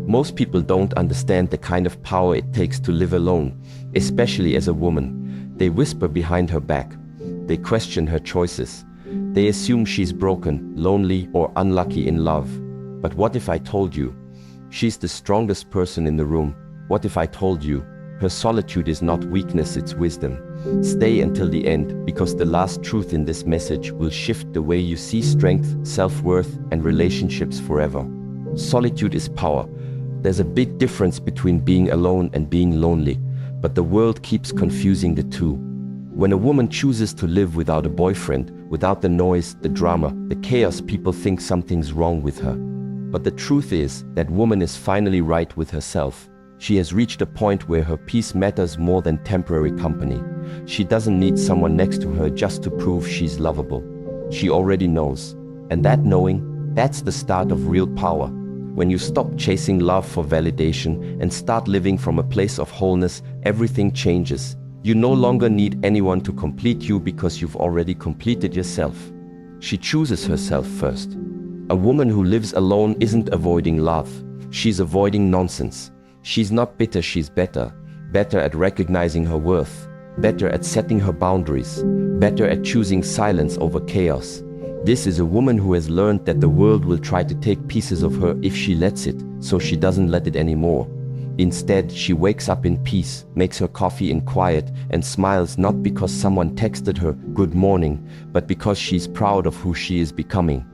Most people don't understand the kind of power it takes to live alone, especially as a woman. They whisper behind her back. They question her choices. They assume she's broken, lonely, or unlucky in love. But what if I told you? She's the strongest person in the room. What if I told you? Her solitude is not weakness, it's wisdom. Stay until the end, because the last truth in this message will shift the way you see strength, self-worth, and relationships forever. Solitude is power. There's a big difference between being alone and being lonely, but the world keeps confusing the two. When a woman chooses to live without a boyfriend, without the noise, the drama, the chaos, people think something's wrong with her. But the truth is, that woman is finally right with herself. She has reached a point where her peace matters more than temporary company. She doesn't need someone next to her just to prove she's lovable. She already knows. And that knowing, that's the start of real power. When you stop chasing love for validation and start living from a place of wholeness, everything changes. You no longer need anyone to complete you because you've already completed yourself. She chooses herself first. A woman who lives alone isn't avoiding love. She's avoiding nonsense. She's not bitter, she's better. Better at recognizing her worth. Better at setting her boundaries. Better at choosing silence over chaos. This is a woman who has learned that the world will try to take pieces of her if she lets it, so she doesn't let it anymore. Instead, she wakes up in peace, makes her coffee in quiet, and smiles not because someone texted her "good morning," but because she's proud of who she is becoming.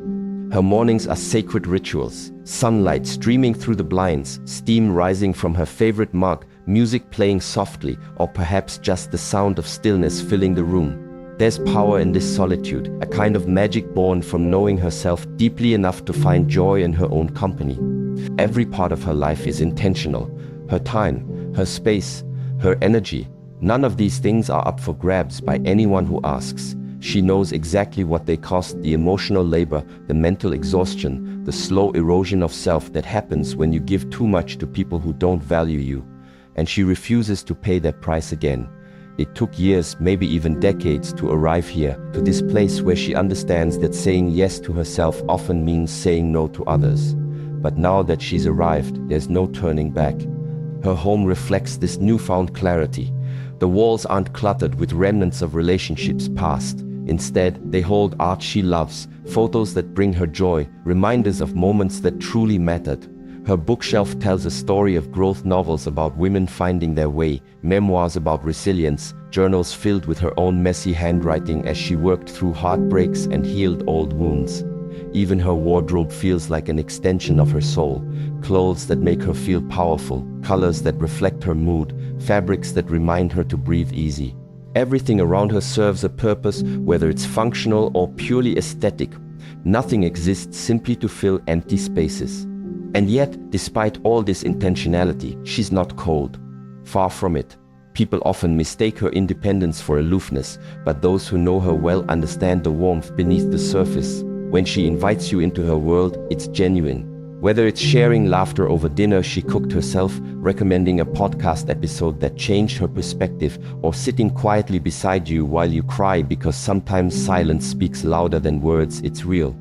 Her mornings are sacred rituals. Sunlight streaming through the blinds, steam rising from her favorite mug, music playing softly, or perhaps just the sound of stillness filling the room. There's power in this solitude, a kind of magic born from knowing herself deeply enough to find joy in her own company. Every part of her life is intentional. Her time, her space, her energy. None of these things are up for grabs by anyone who asks. She knows exactly what they cost: the emotional labor, the mental exhaustion, the slow erosion of self that happens when you give too much to people who don't value you. And she refuses to pay that price again. It took years, maybe even decades, to arrive here, to this place where she understands that saying yes to herself often means saying no to others. But now that she's arrived, there's no turning back. Her home reflects this newfound clarity. The walls aren't cluttered with remnants of relationships past. Instead, they hold art she loves, photos that bring her joy, reminders of moments that truly mattered. Her bookshelf tells a story of growth, novels about women finding their way, memoirs about resilience, journals filled with her own messy handwriting as she worked through heartbreaks and healed old wounds. Even her wardrobe feels like an extension of her soul. Clothes that make her feel powerful, colors that reflect her mood, fabrics that remind her to breathe easy. Everything around her serves a purpose, whether it's functional or purely aesthetic. Nothing exists simply to fill empty spaces. And yet, despite all this intentionality, she's not cold. Far from it. People often mistake her independence for aloofness, but those who know her well understand the warmth beneath the surface. When she invites you into her world, it's genuine. Whether it's sharing laughter over dinner she cooked herself, recommending a podcast episode that changed her perspective, or sitting quietly beside you while you cry because sometimes silence speaks louder than words, it's real.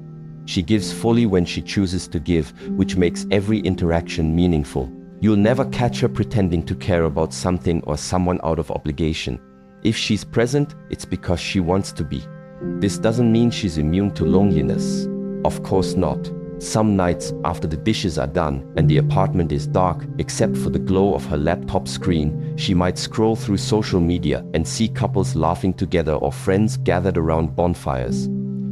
She gives fully when she chooses to give, which makes every interaction meaningful. You'll never catch her pretending to care about something or someone out of obligation. If she's present, it's because she wants to be. This doesn't mean she's immune to loneliness. Of course not. Some nights, after the dishes are done and the apartment is dark, except for the glow of her laptop screen, she might scroll through social media and see couples laughing together or friends gathered around bonfires.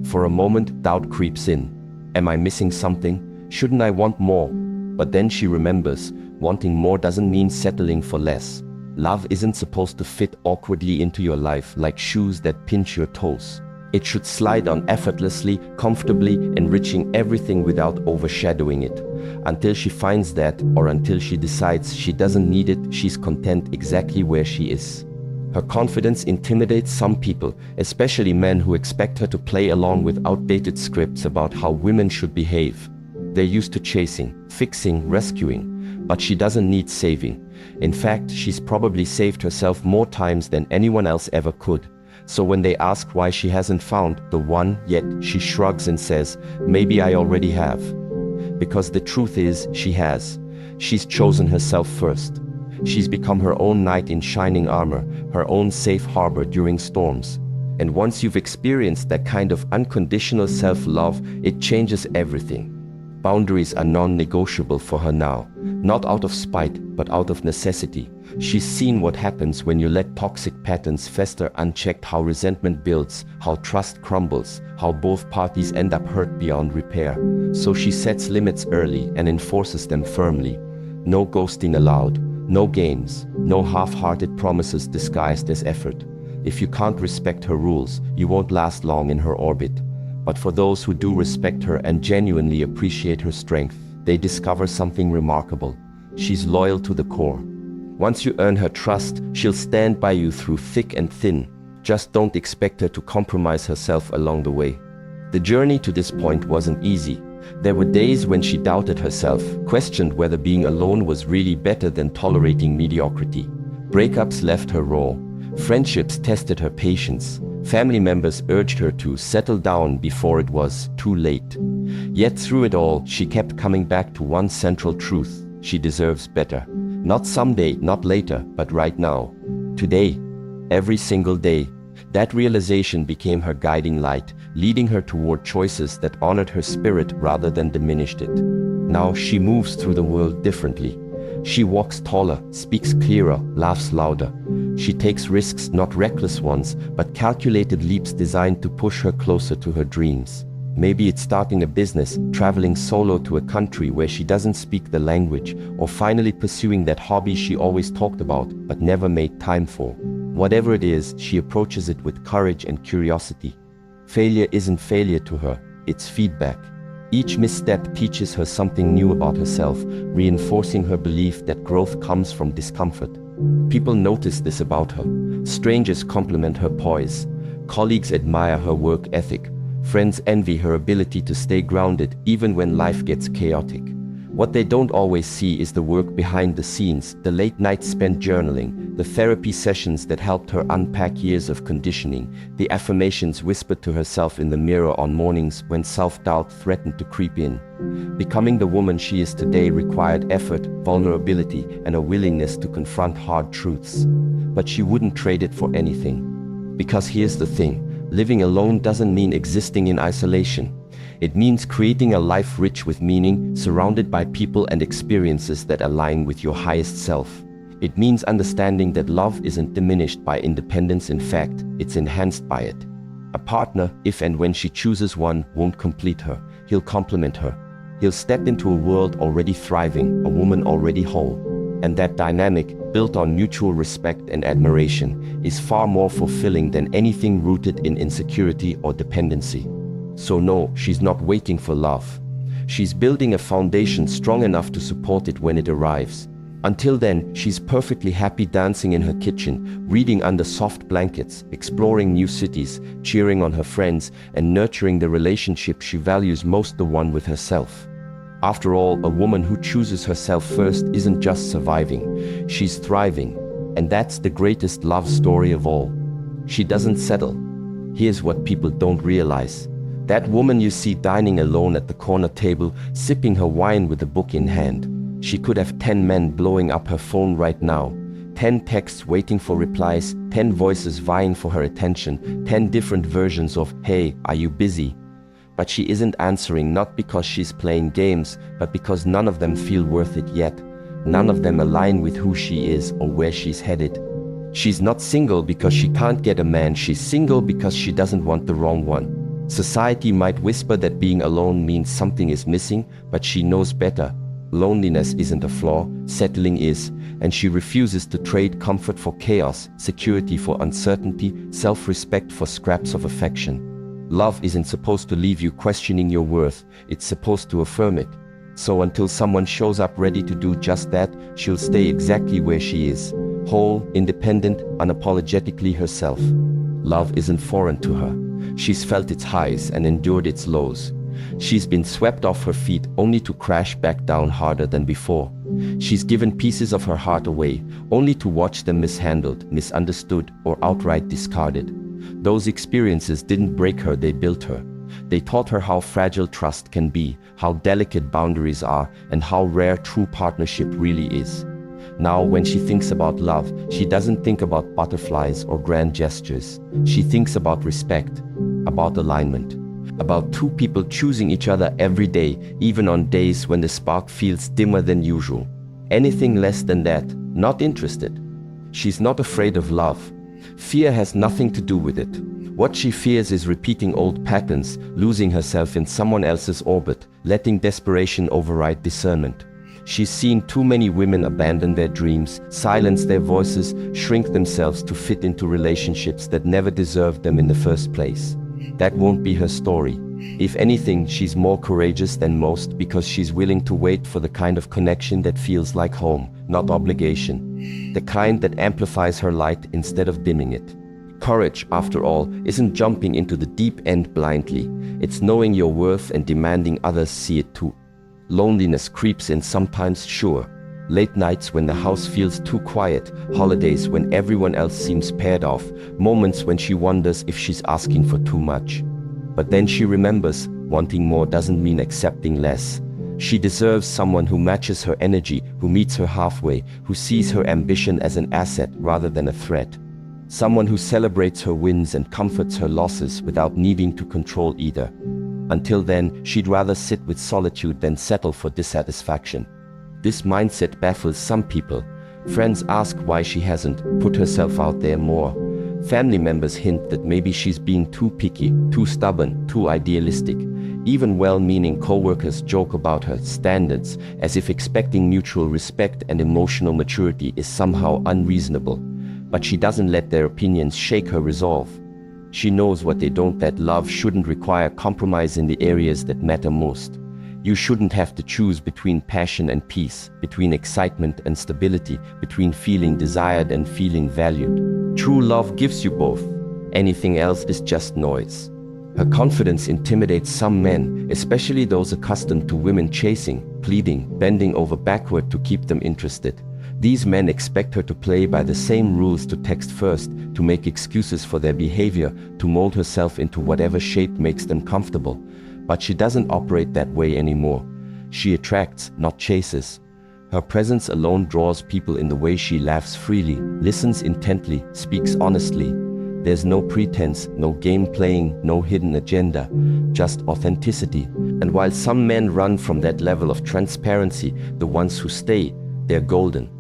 For a moment, doubt creeps in. Am I missing something? Shouldn't I want more? But then she remembers, wanting more doesn't mean settling for less. Love isn't supposed to fit awkwardly into your life like shoes that pinch your toes. It should slide on effortlessly, comfortably, enriching everything without overshadowing it. Until she finds that, or until she decides she doesn't need it, she's content exactly where she is. Her confidence intimidates some people, especially men who expect her to play along with outdated scripts about how women should behave. They're used to chasing, fixing, rescuing, but she doesn't need saving. In fact, she's probably saved herself more times than anyone else ever could. So when they ask why she hasn't found the one yet, she shrugs and says, maybe I already have. Because the truth is, she has. She's chosen herself first. She's become her own knight in shining armor, her own safe harbor during storms. And once you've experienced that kind of unconditional self-love, it changes everything. Boundaries are non-negotiable for her now, not out of spite, but out of necessity. She's seen what happens when you let toxic patterns fester unchecked, how resentment builds, how trust crumbles, how both parties end up hurt beyond repair. So she sets limits early and enforces them firmly. No ghosting allowed, no games, no half-hearted promises disguised as effort. If you can't respect her rules, you won't last long in her orbit. But for those who do respect her and genuinely appreciate her strength, they discover something remarkable. She's loyal to the core. Once you earn her trust, she'll stand by you through thick and thin. Just don't expect her to compromise herself along the way. The journey to this point wasn't easy. There were days when she doubted herself, questioned whether being alone was really better than tolerating mediocrity. Breakups left her raw. Friendships tested her patience. Family members urged her to settle down before it was too late. Yet through it all, she kept coming back to one central truth: she deserves better. Not someday, not later, but right now. Today. Every single day. That realization became her guiding light, leading her toward choices that honored her spirit rather than diminished it. Now she moves through the world differently. She walks taller, speaks clearer, laughs louder. She takes risks, not reckless ones, but calculated leaps designed to push her closer to her dreams. Maybe it's starting a business, traveling solo to a country where she doesn't speak the language, or finally pursuing that hobby she always talked about but never made time for. Whatever it is, she approaches it with courage and curiosity. Failure isn't failure to her, it's feedback. Each misstep teaches her something new about herself, reinforcing her belief that growth comes from discomfort. People notice this about her. Strangers compliment her poise. Colleagues admire her work ethic. Friends envy her ability to stay grounded even when life gets chaotic. What they don't always see is the work behind the scenes, the late nights spent journaling, the therapy sessions that helped her unpack years of conditioning, the affirmations whispered to herself in the mirror on mornings when self-doubt threatened to creep in. Becoming the woman she is today required effort, vulnerability, and a willingness to confront hard truths. But she wouldn't trade it for anything. Because here's the thing, living alone doesn't mean existing in isolation. It means creating a life rich with meaning, surrounded by people and experiences that align with your highest self. It means understanding that love isn't diminished by independence. In fact, it's enhanced by it. A partner, if and when she chooses one, won't complete her. He'll complement her. He'll step into a world already thriving, a woman already whole. And that dynamic, built on mutual respect and admiration, is far more fulfilling than anything rooted in insecurity or dependency. So no, she's not waiting for love. She's building a foundation strong enough to support it when it arrives. Until then, she's perfectly happy dancing in her kitchen, reading under soft blankets, exploring new cities, cheering on her friends, and nurturing the relationship she values most, the one with herself. After all, a woman who chooses herself first isn't just surviving, she's thriving. And that's the greatest love story of all. She doesn't settle. Here's what people don't realize. That woman you see dining alone at the corner table, sipping her wine with a book in hand. She could have 10 men blowing up her phone right now. 10 texts waiting for replies, 10 voices vying for her attention, 10 different versions of, "Hey, are you busy?" But she isn't answering, not because she's playing games, but because none of them feel worth it yet. None of them align with who she is or where she's headed. She's not single because she can't get a man, she's single because she doesn't want the wrong one. Society might whisper that being alone means something is missing, but she knows better. Loneliness isn't a flaw, settling is, and she refuses to trade comfort for chaos, security for uncertainty, self-respect for scraps of affection. Love isn't supposed to leave you questioning your worth, it's supposed to affirm it. So until someone shows up ready to do just that, she'll stay exactly where she is, whole, independent, unapologetically herself. Love isn't foreign to her. She's felt its highs and endured its lows. She's been swept off her feet only to crash back down harder than before. She's given pieces of her heart away only to watch them mishandled, misunderstood, or outright discarded. Those experiences didn't break her, they built her. They taught her how fragile trust can be, how delicate boundaries are, and how rare true partnership really is. Now, when she thinks about love, she doesn't think about butterflies or grand gestures. She thinks about respect, about alignment, about two people choosing each other every day, even on days when the spark feels dimmer than usual. Anything less than that, not interested. She's not afraid of love. Fear has nothing to do with it. What she fears is repeating old patterns, losing herself in someone else's orbit, letting desperation override discernment. She's seen too many women abandon their dreams, silence their voices, shrink themselves to fit into relationships that never deserved them in the first place. That won't be her story. If anything, she's more courageous than most because she's willing to wait for the kind of connection that feels like home, not obligation. The kind that amplifies her light instead of dimming it. Courage, after all, isn't jumping into the deep end blindly. It's knowing your worth and demanding others see it too. Loneliness creeps in sometimes, sure. Late nights when the house feels too quiet, holidays when everyone else seems paired off, moments when she wonders if she's asking for too much. But then she remembers, wanting more doesn't mean accepting less. She deserves someone who matches her energy, who meets her halfway, who sees her ambition as an asset rather than a threat. Someone who celebrates her wins and comforts her losses without needing to control either. Until then, she'd rather sit with solitude than settle for dissatisfaction. This mindset baffles some people. Friends ask why she hasn't put herself out there more. Family members hint that maybe she's being too picky, too stubborn, too idealistic. Even well-meaning co-workers joke about her standards, as if expecting mutual respect and emotional maturity is somehow unreasonable. But she doesn't let their opinions shake her resolve. She knows what they don't, that love shouldn't require compromise in the areas that matter most. You shouldn't have to choose between passion and peace, between excitement and stability, between feeling desired and feeling valued. True love gives you both. Anything else is just noise. Her confidence intimidates some men, especially those accustomed to women chasing, pleading, bending over backward to keep them interested. These men expect her to play by the same rules, to text first, to make excuses for their behavior, to mold herself into whatever shape makes them comfortable. But she doesn't operate that way anymore. She attracts, not chases. Her presence alone draws people in the way she laughs freely, listens intently, speaks honestly. There's no pretense, no game playing, no hidden agenda, just authenticity. And while some men run from that level of transparency, the ones who stay, they're golden.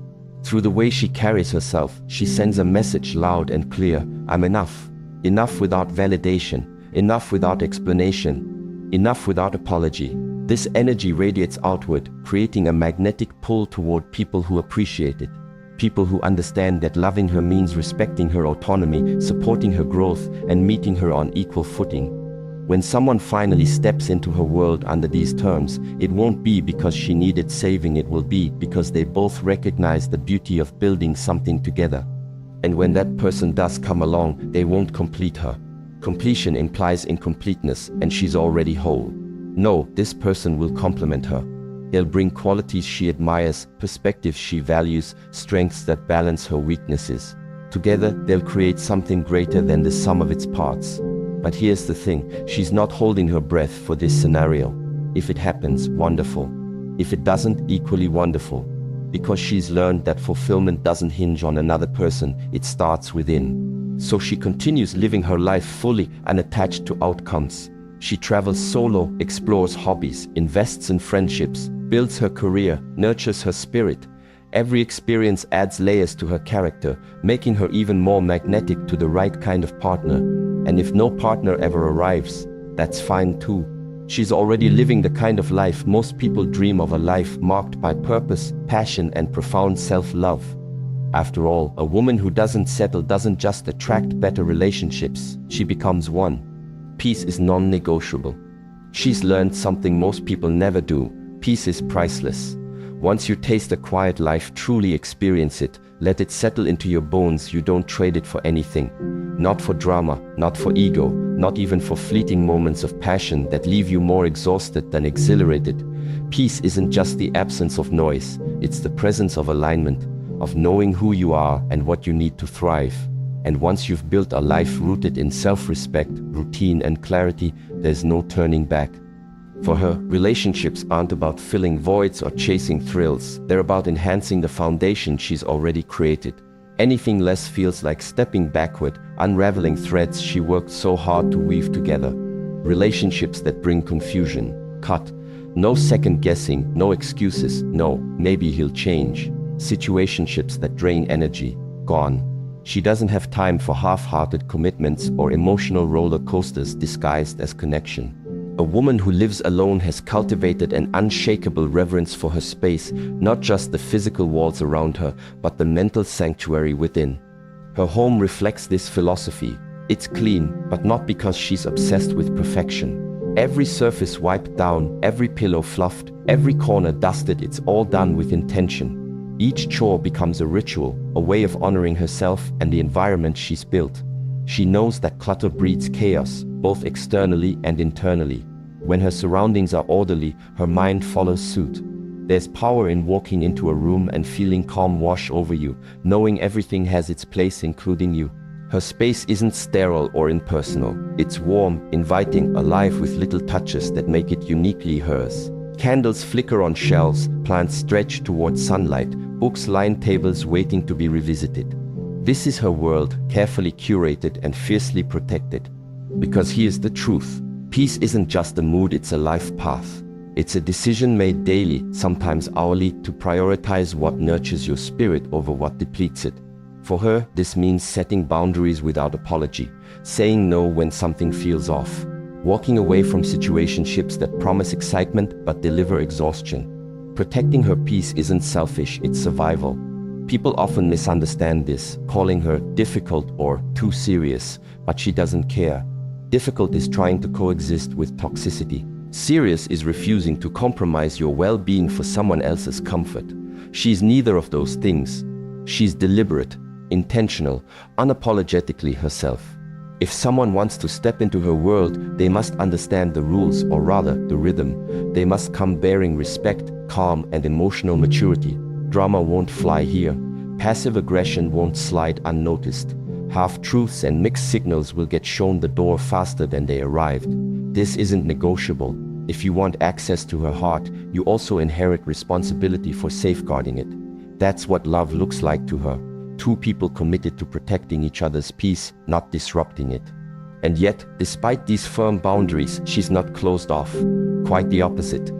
Through the way she carries herself, she sends a message loud and clear: I'm enough. Enough without validation, enough without explanation, enough without apology. This energy radiates outward, creating a magnetic pull toward people who appreciate it. People who understand that loving her means respecting her autonomy, supporting her growth, and meeting her on equal footing. When someone finally steps into her world under these terms, it won't be because she needed saving, it will be because they both recognize the beauty of building something together. And when that person does come along, they won't complete her. Completion implies incompleteness, and she's already whole. No, this person will complement her. They'll bring qualities she admires, perspectives she values, strengths that balance her weaknesses. Together, they'll create something greater than the sum of its parts. But here's the thing, she's not holding her breath for this scenario. If it happens, wonderful. If it doesn't, equally wonderful. Because she's learned that fulfillment doesn't hinge on another person, it starts within. So she continues living her life fully, unattached to outcomes. She travels solo, explores hobbies, invests in friendships, builds her career, nurtures her spirit. Every experience adds layers to her character, making her even more magnetic to the right kind of partner. And if no partner ever arrives, that's fine too. She's already living the kind of life most people dream of, a life marked by purpose, passion, and profound self-love. After all, a woman who doesn't settle doesn't just attract better relationships, she becomes one. Peace is non-negotiable. She's learned something most people never do. Peace is priceless. Once you taste a quiet life, truly experience it, let it settle into your bones. You don't trade it for anything. Not for drama, not for ego, not even for fleeting moments of passion that leave you more exhausted than exhilarated. Peace isn't just the absence of noise, it's the presence of alignment, of knowing who you are and what you need to thrive. And once you've built a life rooted in self-respect, routine, and clarity, there's no turning back. For her, relationships aren't about filling voids or chasing thrills. They're about enhancing the foundation she's already created. Anything less feels like stepping backward, unraveling threads she worked so hard to weave together. Relationships that bring confusion, cut. No second guessing, no excuses, no, maybe he'll change. Situationships that drain energy, gone. She doesn't have time for half-hearted commitments or emotional roller coasters disguised as connection. A woman who lives alone has cultivated an unshakable reverence for her space, not just the physical walls around her, but the mental sanctuary within. Her home reflects this philosophy. It's clean, but not because she's obsessed with perfection. Every surface wiped down, every pillow fluffed, every corner dusted, it's all done with intention. Each chore becomes a ritual, a way of honoring herself and the environment she's built. She knows that clutter breeds chaos, both externally and internally. When her surroundings are orderly, her mind follows suit. There's power in walking into a room and feeling calm wash over you, knowing everything has its place, including you. Her space isn't sterile or impersonal. It's warm, inviting, alive with little touches that make it uniquely hers. Candles flicker on shelves, plants stretch towards sunlight, books line tables waiting to be revisited. This is her world, carefully curated and fiercely protected. Because here's the truth. Peace isn't just a mood, it's a life path. It's a decision made daily, sometimes hourly, to prioritize what nurtures your spirit over what depletes it. For her, this means setting boundaries without apology, saying no when something feels off, walking away from situationships that promise excitement but deliver exhaustion. Protecting her peace isn't selfish, it's survival. People often misunderstand this, calling her difficult or too serious, but she doesn't care. Difficult is trying to coexist with toxicity. Serious is refusing to compromise your well-being for someone else's comfort. She's neither of those things. She's deliberate, intentional, unapologetically herself. If someone wants to step into her world, they must understand the rules, or rather, the rhythm. They must come bearing respect, calm, and emotional maturity. Drama won't fly here. Passive aggression won't slide unnoticed. Half-truths and mixed signals will get shown the door faster than they arrived. This isn't negotiable. If you want access to her heart, you also inherit responsibility for safeguarding it. That's what love looks like to her. Two people committed to protecting each other's peace, not disrupting it. And yet, despite these firm boundaries, she's not closed off. Quite the opposite.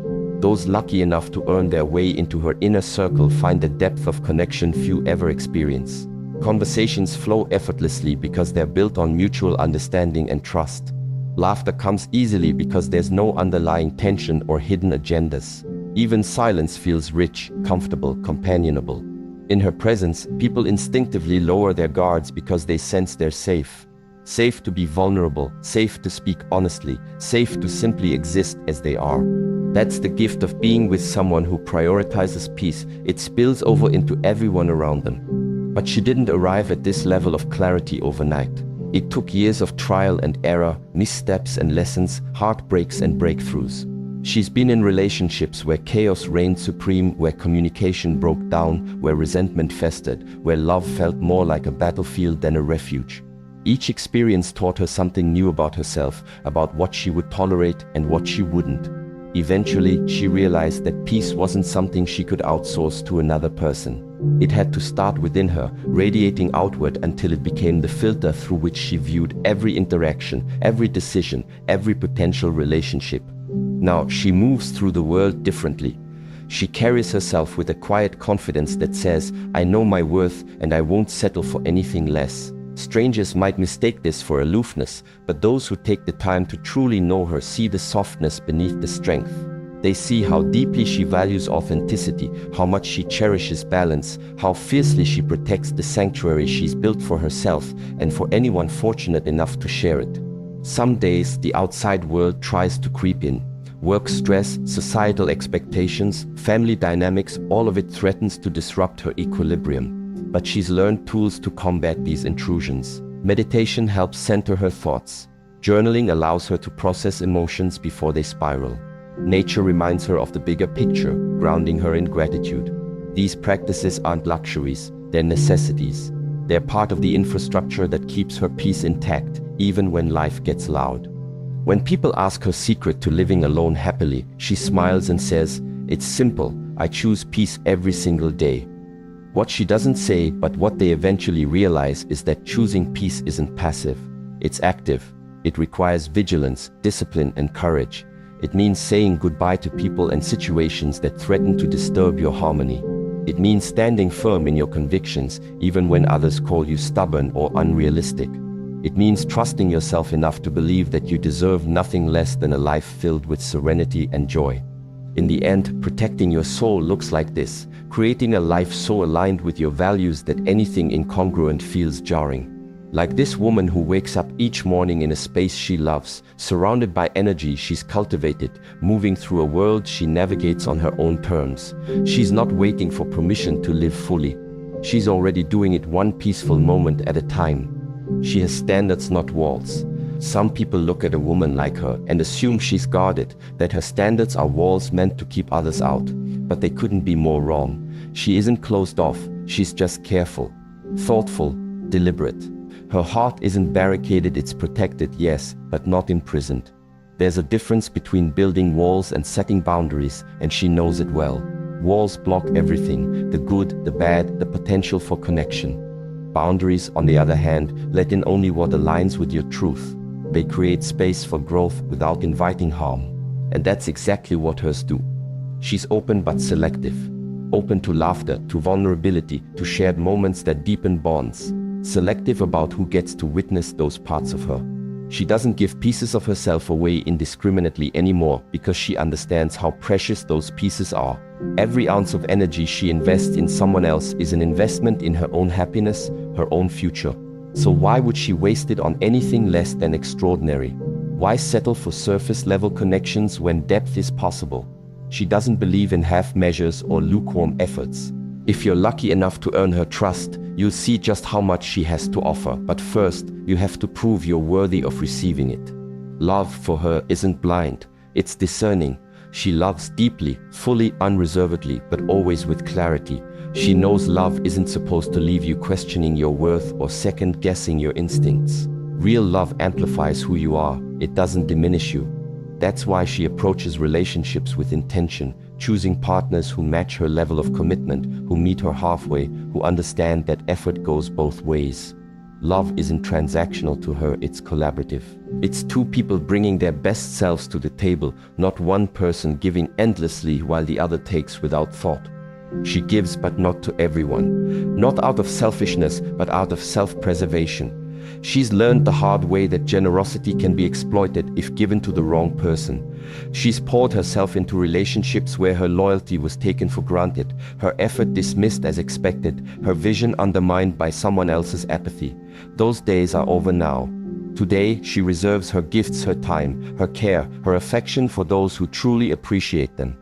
Those lucky enough to earn their way into her inner circle find a depth of connection few ever experience. Conversations flow effortlessly because they're built on mutual understanding and trust. Laughter comes easily because there's no underlying tension or hidden agendas. Even silence feels rich, comfortable, companionable. In her presence, people instinctively lower their guards because they sense they're safe. Safe to be vulnerable, safe to speak honestly, safe to simply exist as they are. That's the gift of being with someone who prioritizes peace. It spills over into everyone around them. But she didn't arrive at this level of clarity overnight. It took years of trial and error, missteps and lessons, heartbreaks and breakthroughs. She's been in relationships where chaos reigned supreme, where communication broke down, where resentment festered, where love felt more like a battlefield than a refuge. Each experience taught her something new about herself, about what she would tolerate and what she wouldn't. Eventually, she realized that peace wasn't something she could outsource to another person. It had to start within her, radiating outward until it became the filter through which she viewed every interaction, every decision, every potential relationship. Now, she moves through the world differently. She carries herself with a quiet confidence that says, "I know my worth and I won't settle for anything less." Strangers might mistake this for aloofness, but those who take the time to truly know her see the softness beneath the strength. They see how deeply she values authenticity, how much she cherishes balance, how fiercely she protects the sanctuary she's built for herself and for anyone fortunate enough to share it. Some days, the outside world tries to creep in. Work stress, societal expectations, family dynamics, all of it threatens to disrupt her equilibrium. But she's learned tools to combat these intrusions. Meditation helps center her thoughts. Journaling allows her to process emotions before they spiral. Nature reminds her of the bigger picture, grounding her in gratitude. These practices aren't luxuries, they're necessities. They're part of the infrastructure that keeps her peace intact, even when life gets loud. When people ask her secret to living alone happily, she smiles and says, "It's simple, I choose peace every single day." What she doesn't say, but what they eventually realize, is that choosing peace isn't passive. It's active. It requires vigilance, discipline, and courage. It means saying goodbye to people and situations that threaten to disturb your harmony. It means standing firm in your convictions, even when others call you stubborn or unrealistic. It means trusting yourself enough to believe that you deserve nothing less than a life filled with serenity and joy. In the end, protecting your soul looks like this: creating a life so aligned with your values that anything incongruent feels jarring. Like this woman who wakes up each morning in a space she loves, surrounded by energy she's cultivated, moving through a world she navigates on her own terms. She's not waiting for permission to live fully. She's already doing it one peaceful moment at a time. She has standards, not walls. Some people look at a woman like her and assume she's guarded, that her standards are walls meant to keep others out. But they couldn't be more wrong. She isn't closed off, she's just careful, thoughtful, deliberate. Her heart isn't barricaded, it's protected, yes, but not imprisoned. There's a difference between building walls and setting boundaries, and she knows it well. Walls block everything: the good, the bad, the potential for connection. Boundaries, on the other hand, let in only what aligns with your truth. They create space for growth without inviting harm. And that's exactly what hers do. She's open but selective. Open to laughter, to vulnerability, to shared moments that deepen bonds. Selective about who gets to witness those parts of her. She doesn't give pieces of herself away indiscriminately anymore, because she understands how precious those pieces are. Every ounce of energy she invests in someone else is an investment in her own happiness, her own future. So why would she waste it on anything less than extraordinary? Why settle for surface-level connections when depth is possible? She doesn't believe in half measures or lukewarm efforts. If you're lucky enough to earn her trust, you'll see just how much she has to offer. But first, you have to prove you're worthy of receiving it. Love for her isn't blind, it's discerning. She loves deeply, fully, unreservedly, but always with clarity. She knows love isn't supposed to leave you questioning your worth or second-guessing your instincts. Real love amplifies who you are, it doesn't diminish you. That's why she approaches relationships with intention, choosing partners who match her level of commitment, who meet her halfway, who understand that effort goes both ways. Love isn't transactional to her, it's collaborative. It's two people bringing their best selves to the table, not one person giving endlessly while the other takes without thought. She gives, but not to everyone. Not out of selfishness, but out of self-preservation. She's learned the hard way that generosity can be exploited if given to the wrong person. She's poured herself into relationships where her loyalty was taken for granted, her effort dismissed as expected, her vision undermined by someone else's apathy. Those days are over now. Today, she reserves her gifts, her time, her care, her affection for those who truly appreciate them.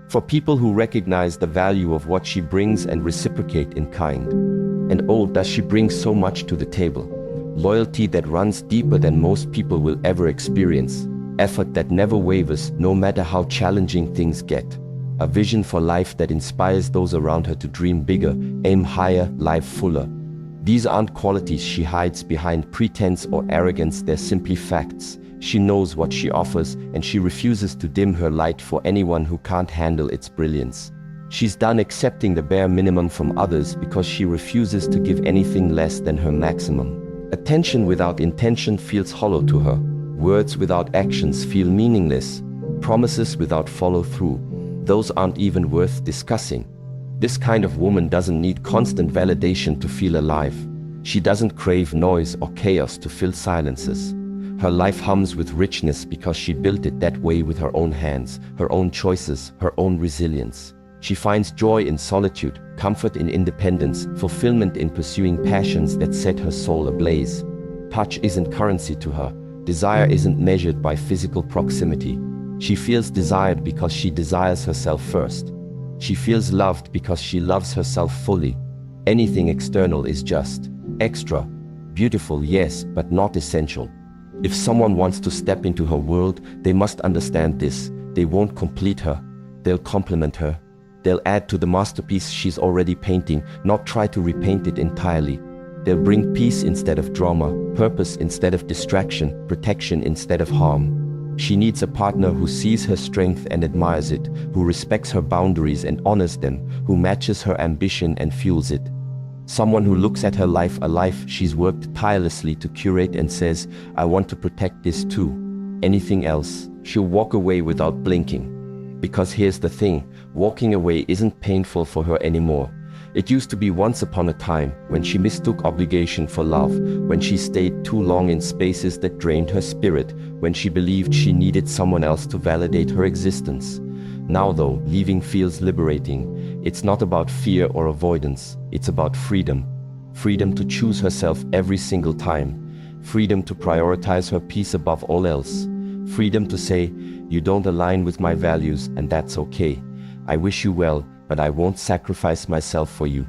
For people who recognize the value of what she brings and reciprocate in kind. And oh, does she bring so much to the table. Loyalty that runs deeper than most people will ever experience. Effort that never wavers, no matter how challenging things get. A vision for life that inspires those around her to dream bigger, aim higher, live fuller. These aren't qualities she hides behind pretense or arrogance, they're simply facts. She knows what she offers, and she refuses to dim her light for anyone who can't handle its brilliance. She's done accepting the bare minimum from others because she refuses to give anything less than her maximum. Attention without intention feels hollow to her. Words without actions feel meaningless. Promises without follow-through, those aren't even worth discussing. This kind of woman doesn't need constant validation to feel alive. She doesn't crave noise or chaos to fill silences. Her life hums with richness because she built it that way with her own hands, her own choices, her own resilience. She finds joy in solitude, comfort in independence, fulfillment in pursuing passions that set her soul ablaze. Touch isn't currency to her. Desire isn't measured by physical proximity. She feels desired because she desires herself first. She feels loved because she loves herself fully. Anything external is just extra. Beautiful, yes, but not essential. If someone wants to step into her world, they must understand this. They won't complete her. They'll complement her. They'll add to the masterpiece she's already painting, not try to repaint it entirely. They'll bring peace instead of drama, purpose instead of distraction, protection instead of harm. She needs a partner who sees her strength and admires it, who respects her boundaries and honors them, who matches her ambition and fuels it. Someone who looks at her life, a life she's worked tirelessly to curate, and says, I want to protect this too. Anything else, she'll walk away without blinking. Because here's the thing, walking away isn't painful for her anymore. It used to be once upon a time, when she mistook obligation for love, when she stayed too long in spaces that drained her spirit, when she believed she needed someone else to validate her existence. Now though, leaving feels liberating. It's not about fear or avoidance, it's about freedom. Freedom to choose herself every single time. Freedom to prioritize her peace above all else. Freedom to say, you don't align with my values, and that's okay. I wish you well, but I won't sacrifice myself for you.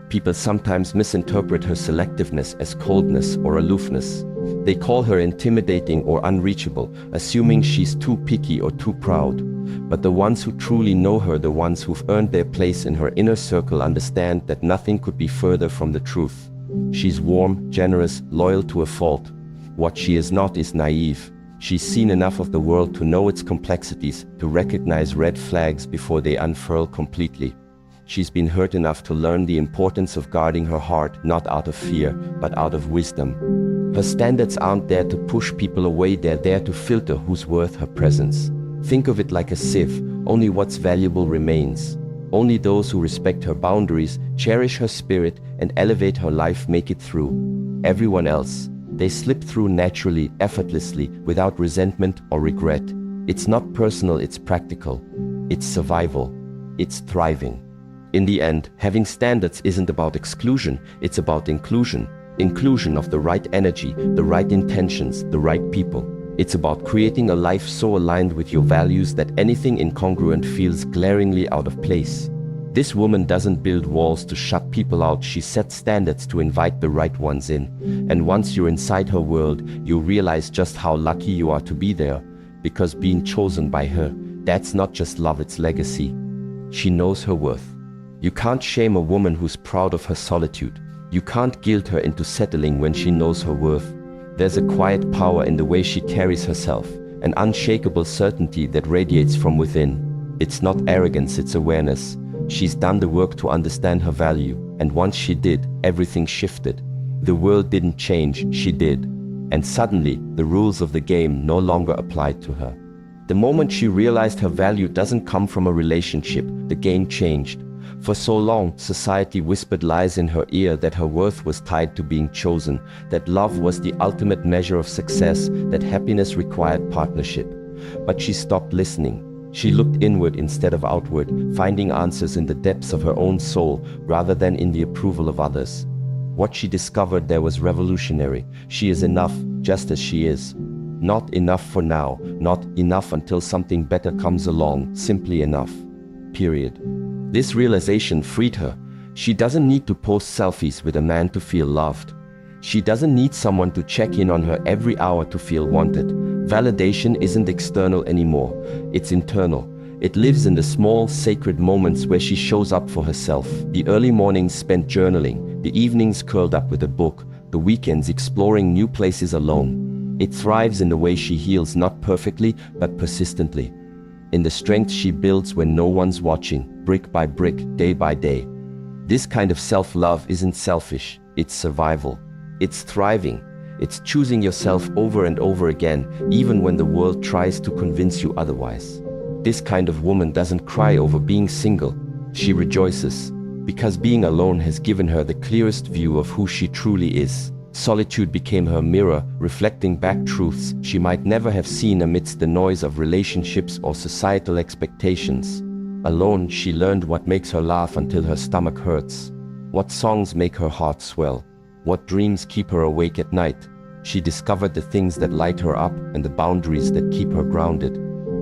People sometimes misinterpret her selectiveness as coldness or aloofness. They call her intimidating or unreachable, assuming she's too picky or too proud. But the ones who truly know her, the ones who've earned their place in her inner circle, understand that nothing could be further from the truth. She's warm, generous, loyal to a fault. What she is not is naive. She's seen enough of the world to know its complexities, to recognize red flags before they unfurl completely. She's been hurt enough to learn the importance of guarding her heart, not out of fear, but out of wisdom. Her standards aren't there to push people away, they're there to filter who's worth her presence. Think of it like a sieve, only what's valuable remains. Only those who respect her boundaries, cherish her spirit, and elevate her life make it through. Everyone else, they slip through naturally, effortlessly, without resentment or regret. It's not personal, it's practical. It's survival. It's thriving. In the end, having standards isn't about exclusion, it's about inclusion. Inclusion of the right energy, the right intentions, the right people. It's about creating a life so aligned with your values that anything incongruent feels glaringly out of place. This woman doesn't build walls to shut people out, she sets standards to invite the right ones in. And once you're inside her world, you'll realize just how lucky you are to be there. Because being chosen by her, that's not just love, it's legacy. She knows her worth. You can't shame a woman who's proud of her solitude. You can't guilt her into settling when she knows her worth. There's a quiet power in the way she carries herself, an unshakable certainty that radiates from within. It's not arrogance, it's awareness. She's done the work to understand her value, and once she did, everything shifted. The world didn't change, she did. And suddenly, the rules of the game no longer applied to her. The moment she realized her value doesn't come from a relationship, the game changed. For so long, society whispered lies in her ear that her worth was tied to being chosen, that love was the ultimate measure of success, that happiness required partnership. But she stopped listening. She looked inward instead of outward, finding answers in the depths of her own soul rather than in the approval of others. What she discovered there was revolutionary. She is enough, just as she is. Not enough for now, not enough until something better comes along, simply enough. Period. This realization freed her. She doesn't need to post selfies with a man to feel loved. She doesn't need someone to check in on her every hour to feel wanted. Validation isn't external anymore, it's internal. It lives in the small, sacred moments where she shows up for herself. The early mornings spent journaling, the evenings curled up with a book, the weekends exploring new places alone. It thrives in the way she heals, not perfectly, but persistently. In the strength she builds when no one's watching, brick by brick, day by day. This kind of self-love isn't selfish, it's survival. It's thriving. It's choosing yourself over and over again, even when the world tries to convince you otherwise. This kind of woman doesn't cry over being single. She rejoices, because being alone has given her the clearest view of who she truly is. Solitude became her mirror, reflecting back truths she might never have seen amidst the noise of relationships or societal expectations. Alone, she learned what makes her laugh until her stomach hurts, what songs make her heart swell, what dreams keep her awake at night. She discovered the things that light her up and the boundaries that keep her grounded.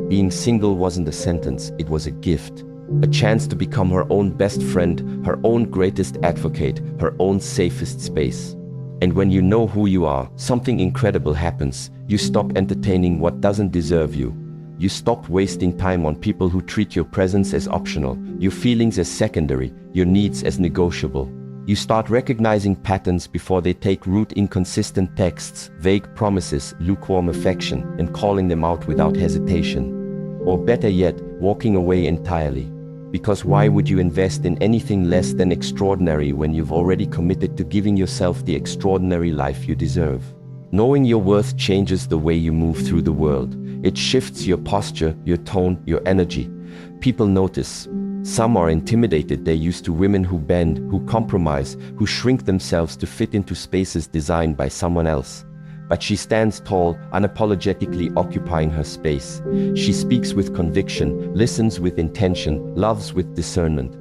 Being single wasn't a sentence, it was a gift. A chance to become her own best friend, her own greatest advocate, her own safest space. And when you know who you are, something incredible happens. You stop entertaining what doesn't deserve you. You stop wasting time on people who treat your presence as optional, your feelings as secondary, your needs as negotiable. You start recognizing patterns before they take root: inconsistent texts, vague promises, lukewarm affection, and calling them out without hesitation. Or better yet, walking away entirely. Because why would you invest in anything less than extraordinary when you've already committed to giving yourself the extraordinary life you deserve? Knowing your worth changes the way you move through the world. It shifts your posture, your tone, your energy. People notice. Some are intimidated. They're used to women who bend, who compromise, who shrink themselves to fit into spaces designed by someone else. But she stands tall, unapologetically occupying her space. She speaks with conviction, listens with intention, loves with discernment.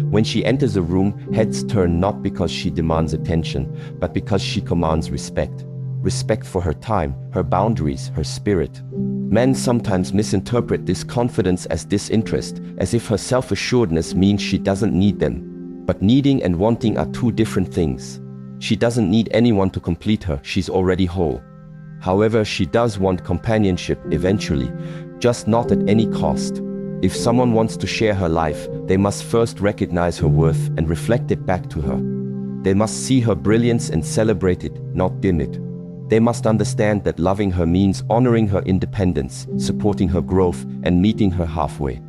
When she enters a room, heads turn not because she demands attention, but because she commands respect. Respect for her time, her boundaries, her spirit. Men sometimes misinterpret this confidence as disinterest, as if her self-assuredness means she doesn't need them. But needing and wanting are two different things. She doesn't need anyone to complete her, she's already whole. However, she does want companionship eventually, just not at any cost. If someone wants to share her life, they must first recognize her worth and reflect it back to her. They must see her brilliance and celebrate it, not dim it. They must understand that loving her means honoring her independence, supporting her growth, and meeting her halfway.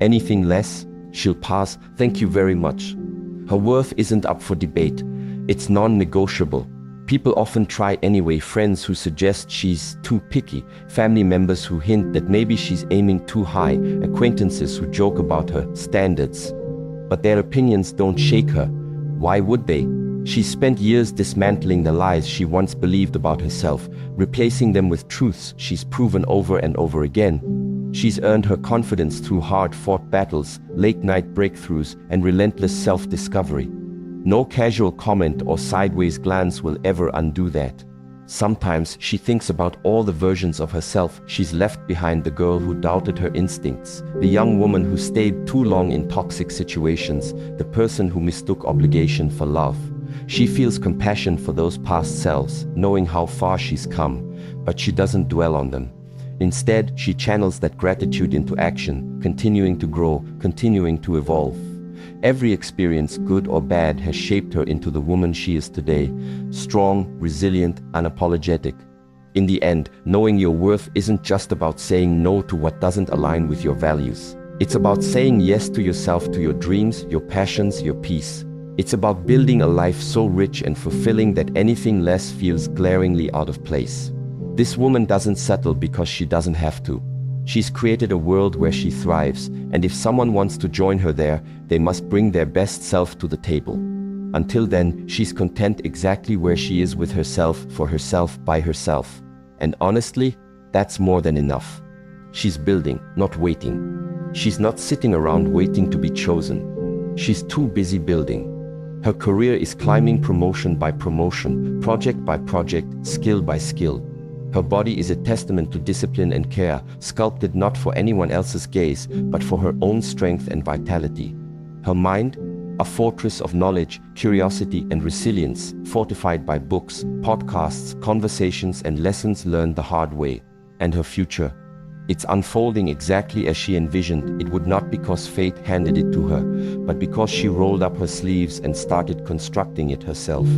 Anything less, she'll pass, thank you very much. Her worth isn't up for debate. It's non-negotiable. People often try anyway: friends who suggest she's too picky, family members who hint that maybe she's aiming too high, acquaintances who joke about her standards. But their opinions don't shake her. Why would they? She spent years dismantling the lies she once believed about herself, replacing them with truths she's proven over and over again. She's earned her confidence through hard-fought battles, late-night breakthroughs, and relentless self-discovery. No casual comment or sideways glance will ever undo that. Sometimes she thinks about all the versions of herself she's left behind: the girl who doubted her instincts, the young woman who stayed too long in toxic situations, the person who mistook obligation for love. She feels compassion for those past selves, knowing how far she's come, but she doesn't dwell on them. Instead, she channels that gratitude into action, continuing to grow, continuing to evolve. Every experience, good or bad, has shaped her into the woman she is today: strong, resilient, unapologetic. In the end, knowing your worth isn't just about saying no to what doesn't align with your values. It's about saying yes to yourself, to your dreams, your passions, your peace. It's about building a life so rich and fulfilling that anything less feels glaringly out of place. This woman doesn't settle because she doesn't have to. She's created a world where she thrives, and if someone wants to join her there, they must bring their best self to the table. Until then, she's content exactly where she is, with herself, for herself, by herself. And honestly, that's more than enough. She's building, not waiting. She's not sitting around waiting to be chosen. She's too busy building. Her career is climbing promotion by promotion, project by project, skill by skill. Her body is a testament to discipline and care, sculpted not for anyone else's gaze, but for her own strength and vitality. Her mind, a fortress of knowledge, curiosity, and resilience, fortified by books, podcasts, conversations, and lessons learned the hard way. And her future, it's unfolding exactly as she envisioned. It would not because fate handed it to her, but because she rolled up her sleeves and started constructing it herself.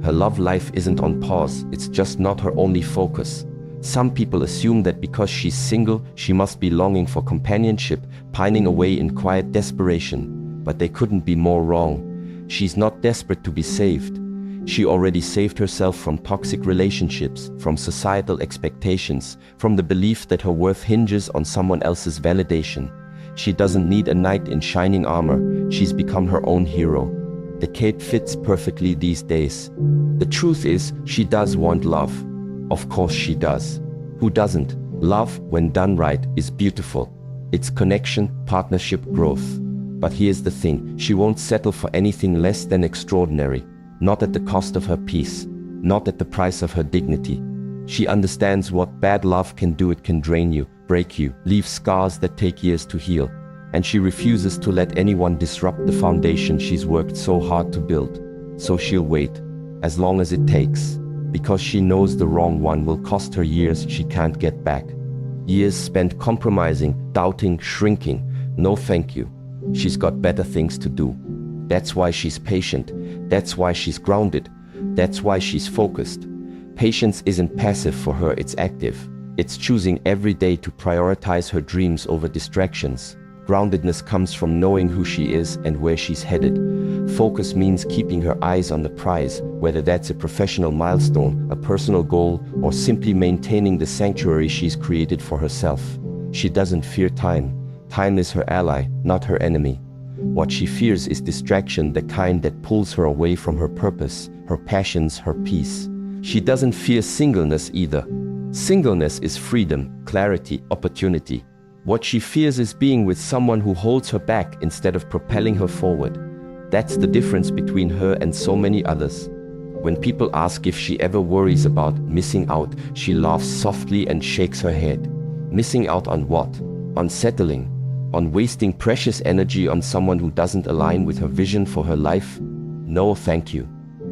Her love life isn't on pause, it's just not her only focus. Some people assume that because she's single, she must be longing for companionship, pining away in quiet desperation. But they couldn't be more wrong. She's not desperate to be saved. She already saved herself from toxic relationships, from societal expectations, from the belief that her worth hinges on someone else's validation. She doesn't need a knight in shining armor. She's become her own hero. The cape fits perfectly these days. The truth is, she does want love. Of course she does. Who doesn't? Love, when done right, is beautiful. It's connection, partnership, growth. But here's the thing, she won't settle for anything less than extraordinary. Not at the cost of her peace, not at the price of her dignity. She understands what bad love can do. It can drain you, break you, leave scars that take years to heal. And she refuses to let anyone disrupt the foundation she's worked so hard to build. So she'll wait, as long as it takes, because she knows the wrong one will cost her years she can't get back. Years spent compromising, doubting, shrinking. No thank you. She's got better things to do. That's why she's patient. That's why she's grounded. That's why she's focused. Patience isn't passive for her, it's active. It's choosing every day to prioritize her dreams over distractions. Groundedness comes from knowing who she is and where she's headed. Focus means keeping her eyes on the prize, whether that's a professional milestone, a personal goal, or simply maintaining the sanctuary she's created for herself. She doesn't fear time. Time is her ally, not her enemy. What she fears is distraction, the kind that pulls her away from her purpose, her passions, her peace. She doesn't fear singleness either. Singleness is freedom, clarity, opportunity. What she fears is being with someone who holds her back instead of propelling her forward. That's the difference between her and so many others. When people ask if she ever worries about missing out, she laughs softly and shakes her head. Missing out on what? On settling? On wasting precious energy on someone who doesn't align with her vision for her life? No, thank you.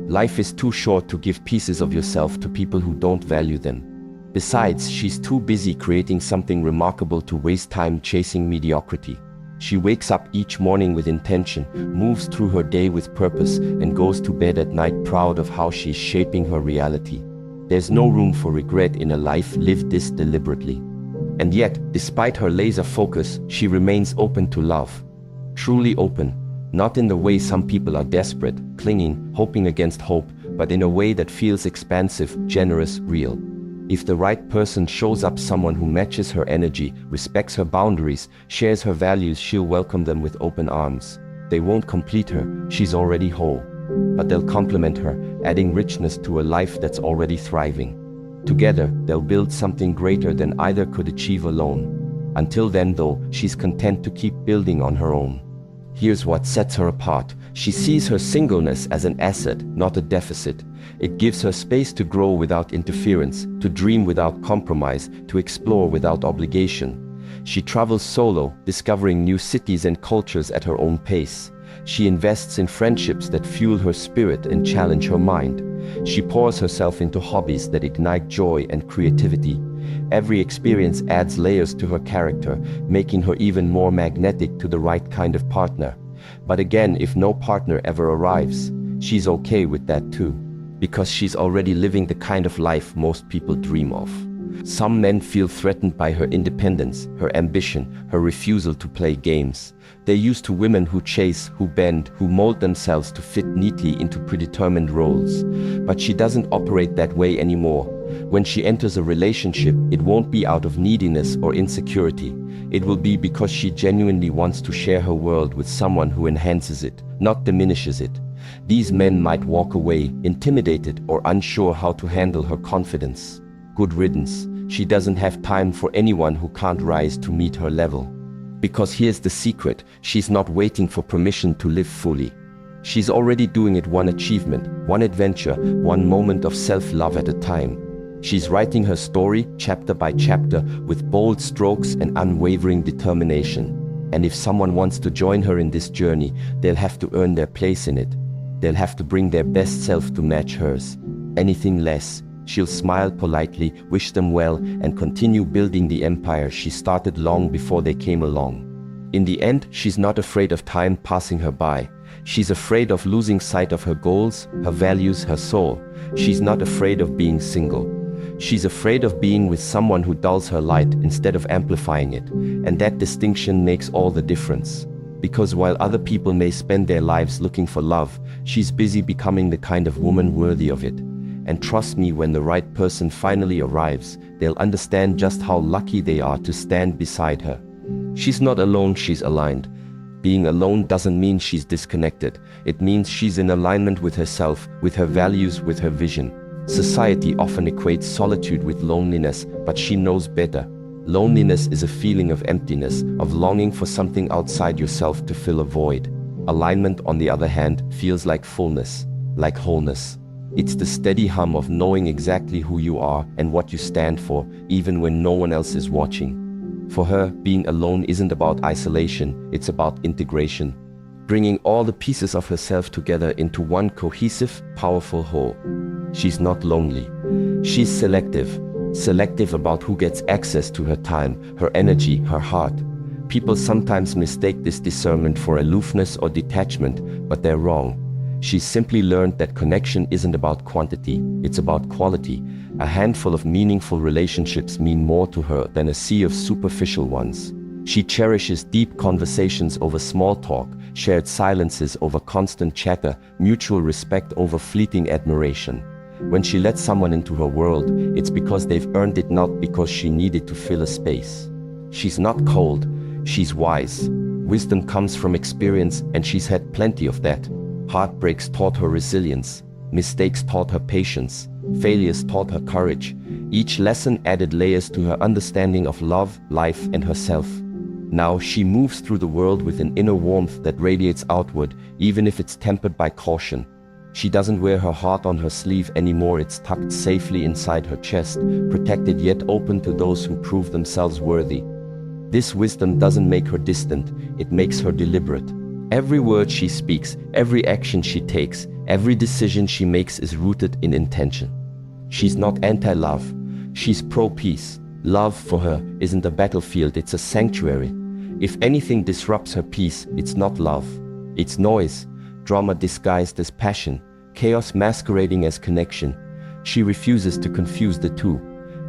Life is too short to give pieces of yourself to people who don't value them. Besides, she's too busy creating something remarkable to waste time chasing mediocrity. She wakes up each morning with intention, moves through her day with purpose, and goes to bed at night proud of how she's shaping her reality. There's no room for regret in a life lived this deliberately. And yet, despite her laser focus, she remains open to love. Truly open. Not in the way some people are desperate, clinging, hoping against hope, but in a way that feels expansive, generous, real. If the right person shows up, someone who matches her energy, respects her boundaries, shares her values, she'll welcome them with open arms. They won't complete her, she's already whole. But they'll complement her, adding richness to a life that's already thriving. Together, they'll build something greater than either could achieve alone. Until then, though, she's content to keep building on her own. Here's what sets her apart. She sees her singleness as an asset, not a deficit. It gives her space to grow without interference, to dream without compromise, to explore without obligation. She travels solo, discovering new cities and cultures at her own pace. She invests in friendships that fuel her spirit and challenge her mind. She pours herself into hobbies that ignite joy and creativity. Every experience adds layers to her character, making her even more magnetic to the right kind of partner. But again, if no partner ever arrives, she's okay with that too, because she's already living the kind of life most people dream of. Some men feel threatened by her independence, her ambition, her refusal to play games. They're used to women who chase, who bend, who mold themselves to fit neatly into predetermined roles. But she doesn't operate that way anymore. When she enters a relationship, it won't be out of neediness or insecurity. It will be because she genuinely wants to share her world with someone who enhances it, not diminishes it. These men might walk away, intimidated or unsure how to handle her confidence. Good riddance. She doesn't have time for anyone who can't rise to meet her level. Because here's the secret, she's not waiting for permission to live fully. She's already doing it one achievement, one adventure, one moment of self-love at a time. She's writing her story, chapter by chapter, with bold strokes and unwavering determination. And if someone wants to join her in this journey, they'll have to earn their place in it. They'll have to bring their best self to match hers. Anything less, she'll smile politely, wish them well, and continue building the empire she started long before they came along. In the end, she's not afraid of time passing her by. She's afraid of losing sight of her goals, her values, her soul. She's not afraid of being single. She's afraid of being with someone who dulls her light instead of amplifying it. And that distinction makes all the difference. Because while other people may spend their lives looking for love, she's busy becoming the kind of woman worthy of it. And trust me, when the right person finally arrives, they'll understand just how lucky they are to stand beside her. She's not alone, she's aligned. Being alone doesn't mean she's disconnected. It means she's in alignment with herself, with her values, with her vision. Society often equates solitude with loneliness, but she knows better. Loneliness is a feeling of emptiness, of longing for something outside yourself to fill a void. Alignment, on the other hand, feels like fullness, like wholeness. It's the steady hum of knowing exactly who you are and what you stand for, even when no one else is watching. For her, being alone isn't about isolation, it's about integration. Bringing all the pieces of herself together into one cohesive, powerful whole. She's not lonely. She's selective. Selective about who gets access to her time, her energy, her heart. People sometimes mistake this discernment for aloofness or detachment, but they're wrong. She's simply learned that connection isn't about quantity, it's about quality. A handful of meaningful relationships mean more to her than a sea of superficial ones. She cherishes deep conversations over small talk, shared silences over constant chatter, mutual respect over fleeting admiration. When she lets someone into her world, it's because they've earned it, not because she needed to fill a space. She's not cold, she's wise. Wisdom comes from experience, and she's had plenty of that. Heartbreaks taught her resilience. Mistakes taught her patience. Failures taught her courage. Each lesson added layers to her understanding of love, life, and herself. Now she moves through the world with an inner warmth that radiates outward, even if it's tempered by caution. She doesn't wear her heart on her sleeve anymore, it's tucked safely inside her chest, protected yet open to those who prove themselves worthy. This wisdom doesn't make her distant, it makes her deliberate. Every word she speaks, every action she takes, every decision she makes is rooted in intention. She's not anti-love, she's pro-peace. Love for her isn't a battlefield, it's a sanctuary. If anything disrupts her peace, it's not love. It's noise, drama disguised as passion, chaos masquerading as connection. She refuses to confuse the two.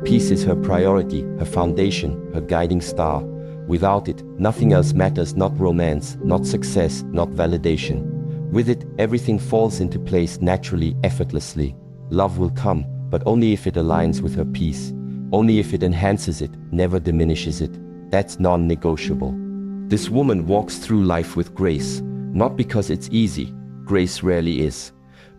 Peace is her priority, her foundation, her guiding star. Without it, nothing else matters, not romance, not success, not validation. With it, everything falls into place naturally, effortlessly. Love will come, but only if it aligns with her peace. Only if it enhances it, never diminishes it. That's non-negotiable. This woman walks through life with grace, not because it's easy, grace rarely is,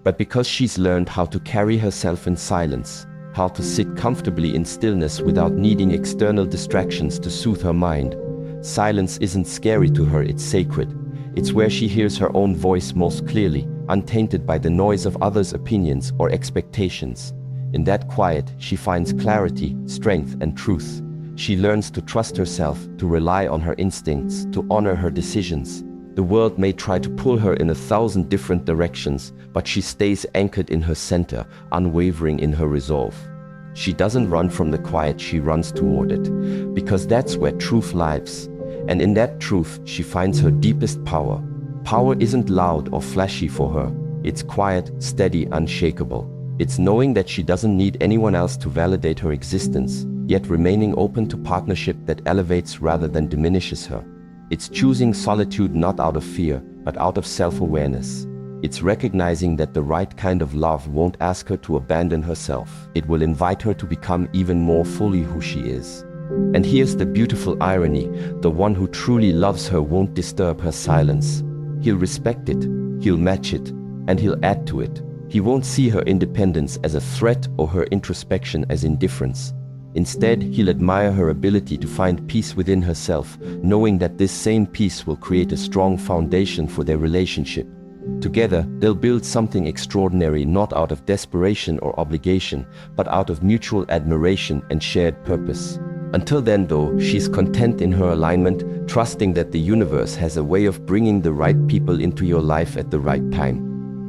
but because she's learned how to carry herself in silence, how to sit comfortably in stillness without needing external distractions to soothe her mind. Silence isn't scary to her, it's sacred. It's where she hears her own voice most clearly, untainted by the noise of others' opinions or expectations. In that quiet, she finds clarity, strength, and truth. She learns to trust herself, to rely on her instincts, to honor her decisions. The world may try to pull her in 1,000 different directions, but she stays anchored in her center, unwavering in her resolve. She doesn't run from the quiet, she runs toward it, because that's where truth lives. And in that truth, she finds her deepest power. Power isn't loud or flashy for her. It's quiet, steady, unshakable. It's knowing that she doesn't need anyone else to validate her existence, yet remaining open to partnership that elevates rather than diminishes her. It's choosing solitude not out of fear, but out of self-awareness. It's recognizing that the right kind of love won't ask her to abandon herself. It will invite her to become even more fully who she is. And here's the beautiful irony: the one who truly loves her won't disturb her silence. He'll respect it, he'll match it, and he'll add to it. He won't see her independence as a threat or her introspection as indifference. Instead, he'll admire her ability to find peace within herself, knowing that this same peace will create a strong foundation for their relationship. Together, they'll build something extraordinary, not out of desperation or obligation, but out of mutual admiration and shared purpose. Until then, though, she's content in her alignment, trusting that the universe has a way of bringing the right people into your life at the right time.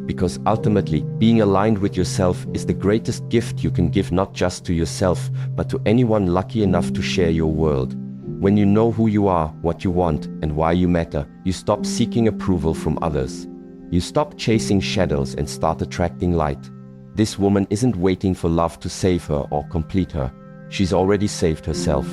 Because ultimately, being aligned with yourself is the greatest gift you can give, not just to yourself, but to anyone lucky enough to share your world. When you know who you are, what you want, and why you matter, you stop seeking approval from others. You stop chasing shadows and start attracting light. This woman isn't waiting for love to save her or complete her. She's already saved herself,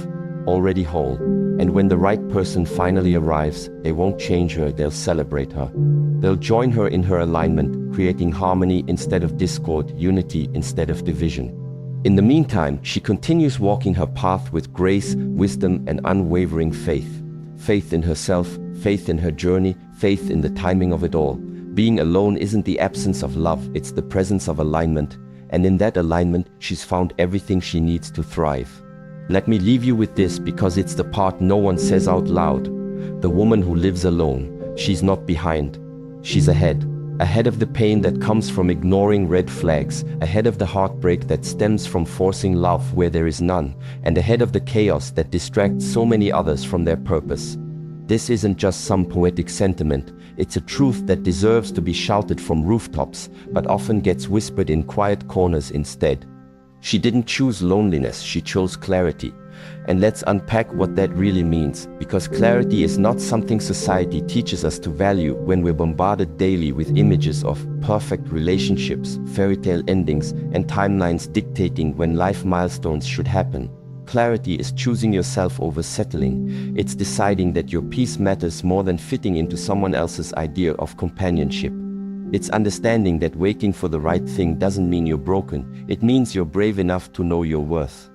already whole. And when the right person finally arrives, they won't change her, they'll celebrate her. They'll join her in her alignment, creating harmony instead of discord, unity instead of division. In the meantime, she continues walking her path with grace, wisdom, and unwavering faith. Faith in herself, faith in her journey, faith in the timing of it all. Being alone isn't the absence of love, it's the presence of alignment. And in that alignment, she's found everything she needs to thrive. Let me leave you with this, because it's the part no one says out loud. The woman who lives alone, she's not behind. She's ahead. Ahead of the pain that comes from ignoring red flags, ahead of the heartbreak that stems from forcing love where there is none, and ahead of the chaos that distracts so many others from their purpose. This isn't just some poetic sentiment, it's a truth that deserves to be shouted from rooftops, but often gets whispered in quiet corners instead. She didn't choose loneliness, she chose clarity. And let's unpack what that really means, because clarity is not something society teaches us to value when we're bombarded daily with images of perfect relationships, fairy tale endings, and timelines dictating when life milestones should happen. Clarity is choosing yourself over settling. It's deciding that your peace matters more than fitting into someone else's idea of companionship. It's understanding that waiting for the right thing doesn't mean you're broken. It means you're brave enough to know your worth.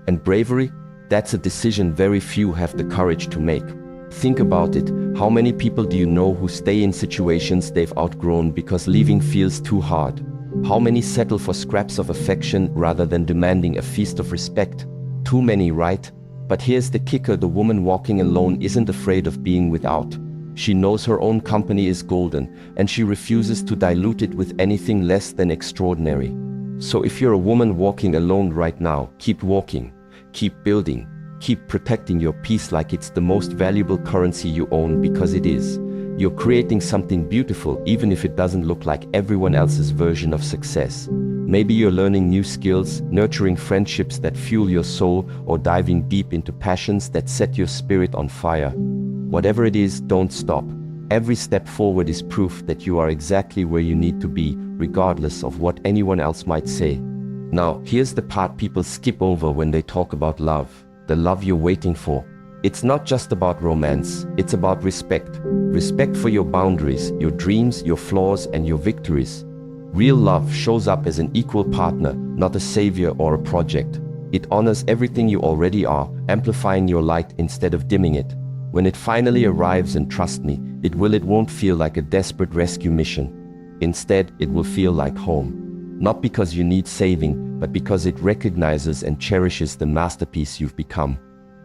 And bravery? That's a decision very few have the courage to make. Think about it. How many people do you know who stay in situations they've outgrown because leaving feels too hard? How many settle for scraps of affection rather than demanding a feast of respect? Too many, right? But here's the kicker: the woman walking alone isn't afraid of being without. She knows her own company is golden, and she refuses to dilute it with anything less than extraordinary. So if you're a woman walking alone right now, keep walking. Keep building. Keep protecting your peace like it's the most valuable currency you own, because it is. You're creating something beautiful even if it doesn't look like everyone else's version of success. Maybe you're learning new skills, nurturing friendships that fuel your soul, or diving deep into passions that set your spirit on fire. Whatever it is, don't stop. Every step forward is proof that you are exactly where you need to be, regardless of what anyone else might say. Now, here's the part people skip over when they talk about love. The love you're waiting for. It's not just about romance, it's about respect. Respect for your boundaries, your dreams, your flaws, and your victories. Real love shows up as an equal partner, not a savior or a project. It honors everything you already are, amplifying your light instead of dimming it. When it finally arrives, and trust me, it won't feel like a desperate rescue mission. Instead, it will feel like home. Not because you need saving, but because it recognizes and cherishes the masterpiece you've become.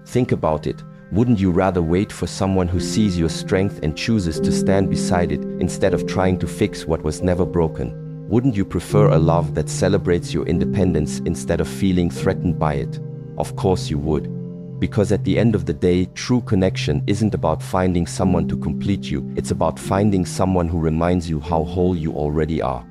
Think about it. Wouldn't you rather wait for someone who sees your strength and chooses to stand beside it, instead of trying to fix what was never broken? Wouldn't you prefer a love that celebrates your independence instead of feeling threatened by it? Of course you would. Because at the end of the day, true connection isn't about finding someone to complete you, it's about finding someone who reminds you how whole you already are.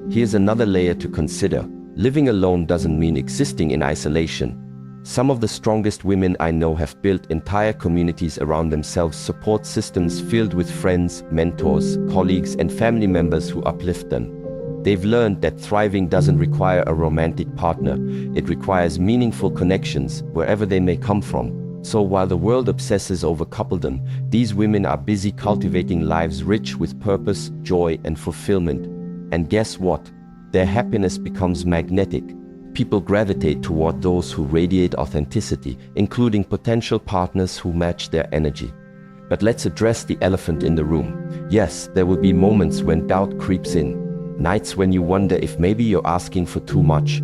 Here's another layer to consider. Living alone doesn't mean existing in isolation. Some of the strongest women I know have built entire communities around themselves, support systems filled with friends, mentors, colleagues, and family members who uplift them. They've learned that thriving doesn't require a romantic partner. It requires meaningful connections, wherever they may come from. So while the world obsesses over coupledom, these women are busy cultivating lives rich with purpose, joy, and fulfillment. And guess what? Their happiness becomes magnetic. People gravitate toward those who radiate authenticity, including potential partners who match their energy. But let's address the elephant in the room. Yes, there will be moments when doubt creeps in. Nights when you wonder if maybe you're asking for too much.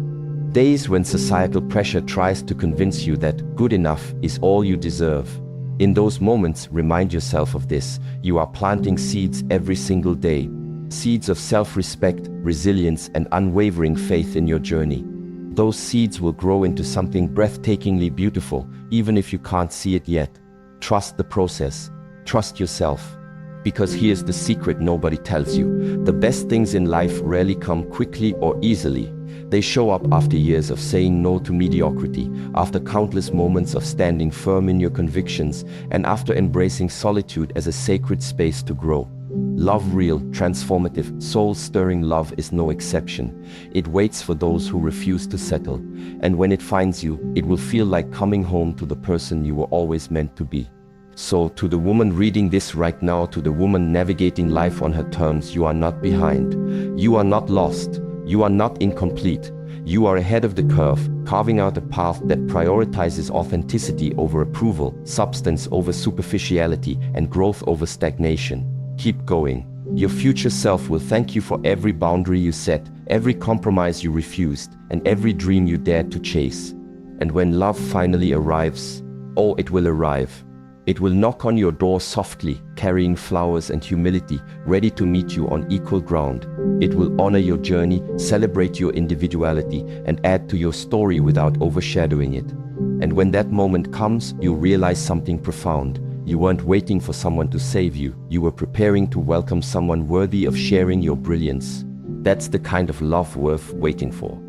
Days when societal pressure tries to convince you that good enough is all you deserve. In those moments, remind yourself of this. You are planting seeds every single day. Seeds of self-respect, resilience, and unwavering faith in your journey. Those seeds will grow into something breathtakingly beautiful, even if you can't see it yet. Trust the process. Trust yourself. Because here's the secret nobody tells you. The best things in life rarely come quickly or easily. They show up after years of saying no to mediocrity, after countless moments of standing firm in your convictions, and after embracing solitude as a sacred space to grow. Love, real, transformative, soul-stirring love, is no exception. It waits for those who refuse to settle. And when it finds you, it will feel like coming home to the person you were always meant to be. So, to the woman reading this right now, to the woman navigating life on her terms, you are not behind. You are not lost. You are not incomplete. You are ahead of the curve, carving out a path that prioritizes authenticity over approval, substance over superficiality, and growth over stagnation. Keep going. Your future self will thank you for every boundary you set, every compromise you refused, and every dream you dared to chase. And when love finally arrives, oh, it will arrive. It will knock on your door softly, carrying flowers and humility, ready to meet you on equal ground. It will honor your journey, celebrate your individuality, and add to your story without overshadowing it. And when that moment comes, you'll realize something profound. You weren't waiting for someone to save you. You were preparing to welcome someone worthy of sharing your brilliance. That's the kind of love worth waiting for.